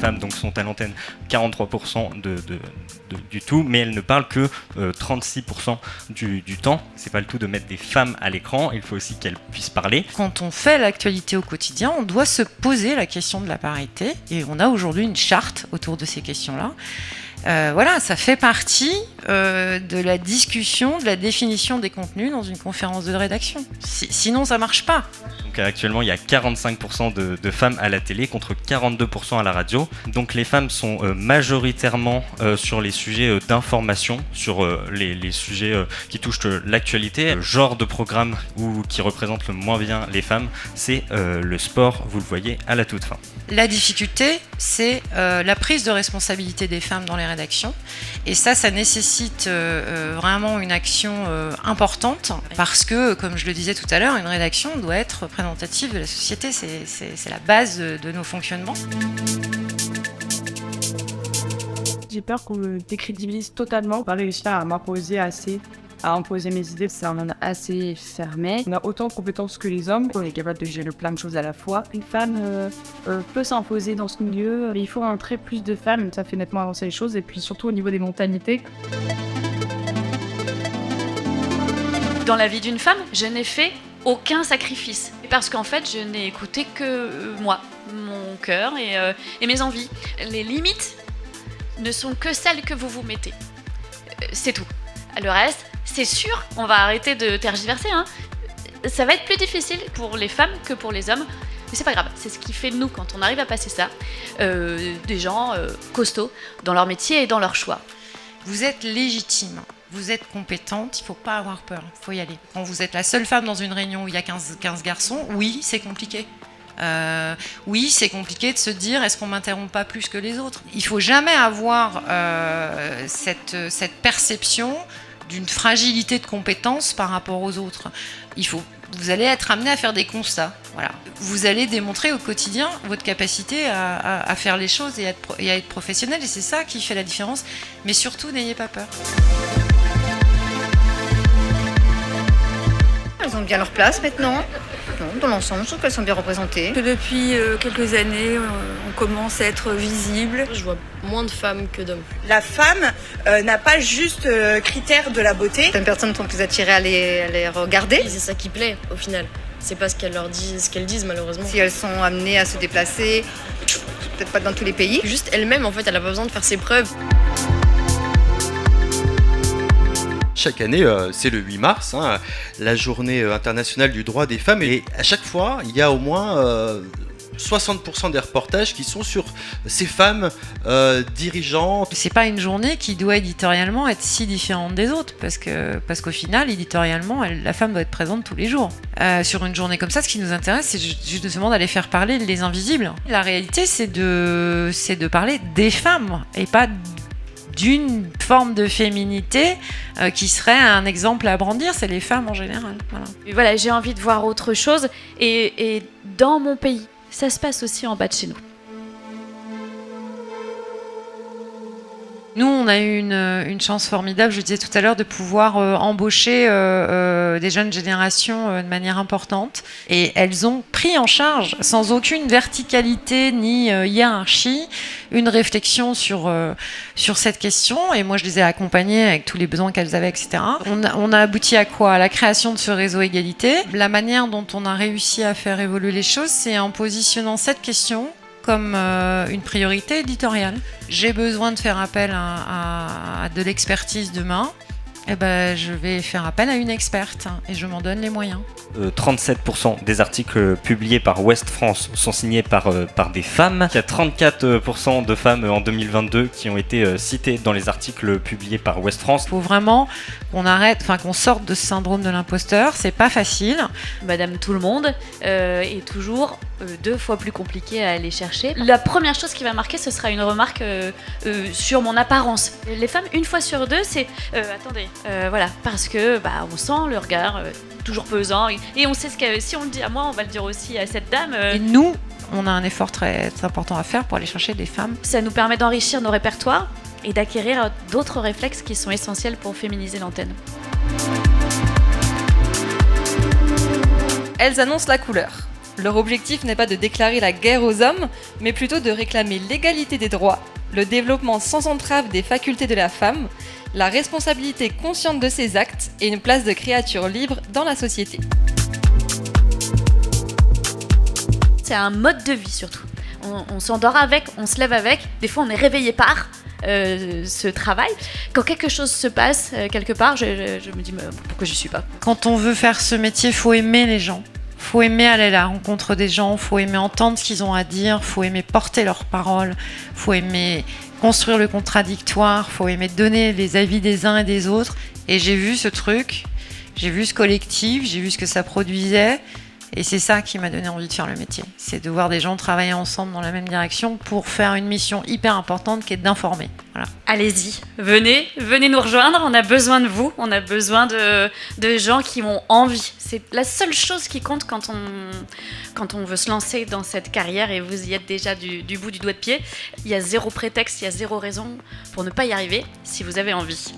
femmes donc sont à l'antenne 43% du tout, mais elles ne parlent que 36% du temps. C'est pas le tout de mettre des femmes à l'écran, il faut aussi qu'elles puissent parler. Quand on fait l'actualité au quotidien, on doit se poser la question de la parité, et on a aujourd'hui une charte autour de ces questions-là. Voilà, ça fait partie de la discussion, de la définition des contenus dans une conférence de rédaction. Sinon, ça marche pas. Donc actuellement, il y a 45% de femmes à la télé contre 42% à la radio. Donc les femmes sont majoritairement sur les sujets d'information, sur les sujets qui touchent l'actualité. Le genre de programme qui représente le moins bien les femmes, c'est le sport, vous le voyez à la toute fin. La difficulté, c'est la prise de responsabilité des femmes dans les rédactions. Et ça nécessite vraiment une action importante parce que, comme je le disais tout à l'heure, une rédaction doit être représentative de la société. C'est la base de nos fonctionnements. J'ai peur qu'on me décrédibilise totalement, pas réussir à m'imposer assez. À imposer mes idées, ça en a assez fermé. On a autant de compétences que les hommes, on est capable de gérer plein de choses à la fois. Une femme peut s'imposer dans ce milieu, mais il faut entrer plus de femmes, ça fait nettement avancer les choses, et puis surtout au niveau des mentalités. Dans la vie d'une femme, je n'ai fait aucun sacrifice, parce qu'en fait, je n'ai écouté que moi, mon cœur et mes envies. Les limites ne sont que celles que vous vous mettez. C'est tout. Le reste, c'est sûr, on va arrêter de tergiverser. Ça va être plus difficile pour les femmes que pour les hommes, mais c'est pas grave. C'est ce qui fait de nous, quand on arrive à passer ça, des gens costauds dans leur métier et dans leur choix. Vous êtes légitime, vous êtes compétente, il ne faut pas avoir peur, il faut y aller. Quand vous êtes la seule femme dans une réunion où il y a 15 garçons, oui, c'est compliqué. Oui, c'est compliqué de se dire est-ce qu'on m'interrompt pas plus que les autres. Il faut jamais avoir cette perception d'une fragilité de compétence par rapport aux autres. Vous allez être amené à faire des constats. Voilà. Vous allez démontrer au quotidien votre capacité à faire les choses et à être professionnel, et c'est ça qui fait la différence. Mais surtout, n'ayez pas peur. Elles ont bien leur place maintenant. Non, dans l'ensemble, je trouve qu'elles sont bien représentées. Depuis quelques années, on commence à être visible. Je vois moins de femmes que d'hommes. La femme n'a pas juste critère de la beauté. Certaines personnes sont plus attirées à les regarder. C'est ça qui plaît, au final. C'est pas ce qu'elles disent, malheureusement. Si elles sont amenées à se déplacer, peut-être pas dans tous les pays. Juste elle-même, en fait, elle a pas besoin de faire ses preuves. Chaque année, c'est le 8 mars, la journée internationale du droit des femmes. Et à chaque fois, il y a au moins 60% des reportages qui sont sur ces femmes dirigeantes. C'est pas une journée qui doit éditorialement être si différente des autres, parce qu'au final, éditorialement, la femme doit être présente tous les jours. Sur une journée comme ça, ce qui nous intéresse, c'est justement d'aller faire parler les invisibles. La réalité, c'est de parler des femmes et pas d'une forme de féminité qui serait un exemple à brandir, c'est les femmes en général. Voilà. Et voilà, j'ai envie de voir autre chose, et dans mon pays, ça se passe aussi en bas de chez nous. Nous, on a eu une chance formidable, je le disais tout à l'heure, de pouvoir embaucher des jeunes générations de manière importante. Et elles ont pris en charge, sans aucune verticalité ni hiérarchie, une réflexion sur cette question. Et moi, je les ai accompagnées avec tous les besoins qu'elles avaient, etc. On a abouti à quoi ? À la création de ce réseau égalité. La manière dont on a réussi à faire évoluer les choses, c'est en positionnant cette question comme une priorité éditoriale. J'ai besoin de faire appel à de l'expertise demain, je vais faire appel à une experte et je m'en donne les moyens. 37% des articles publiés par Ouest France sont signés par des femmes. Il y a 34% de femmes en 2022 qui ont été citées dans les articles publiés par Ouest France. Il faut vraiment qu'on sorte de ce syndrome de l'imposteur, c'est pas facile. Madame Tout-le-Monde est toujours 2 fois plus compliquée à aller chercher. La première chose qui va marquer, ce sera une remarque sur mon apparence. Les femmes, 1 fois sur 2, c'est attendez, voilà, parce que on sent le regard toujours pesant, et on sait si on le dit à moi, on va le dire aussi à cette dame. Et nous, on a un effort très important à faire pour aller chercher des femmes. Ça nous permet d'enrichir nos répertoires et d'acquérir d'autres réflexes qui sont essentiels pour féminiser l'antenne. Elles annoncent la couleur. Leur objectif n'est pas de déclarer la guerre aux hommes, mais plutôt de réclamer l'égalité des droits, le développement sans entrave des facultés de la femme, la responsabilité consciente de ses actes et une place de créature libre dans la société. C'est un mode de vie surtout. On s'endort avec, on se lève avec, des fois on est réveillé par ce travail. Quand quelque chose se passe quelque part, je me dis pourquoi je suis pas. Quand on veut faire ce métier, il faut aimer les gens. Faut aimer aller à la rencontre des gens, faut aimer entendre ce qu'ils ont à dire, faut aimer porter leurs paroles, faut aimer construire le contradictoire, faut aimer donner les avis des uns et des autres. Et j'ai vu ce truc, j'ai vu ce collectif, j'ai vu ce que ça produisait. Et c'est ça qui m'a donné envie de faire le métier. C'est de voir des gens travailler ensemble dans la même direction pour faire une mission hyper importante qui est d'informer. Voilà. Allez-y, venez nous rejoindre. On a besoin de vous. On a besoin de gens qui ont envie. C'est la seule chose qui compte quand on veut se lancer dans cette carrière et vous y êtes déjà du bout du doigt de pied. Il y a zéro prétexte, il y a zéro raison pour ne pas y arriver si vous avez envie.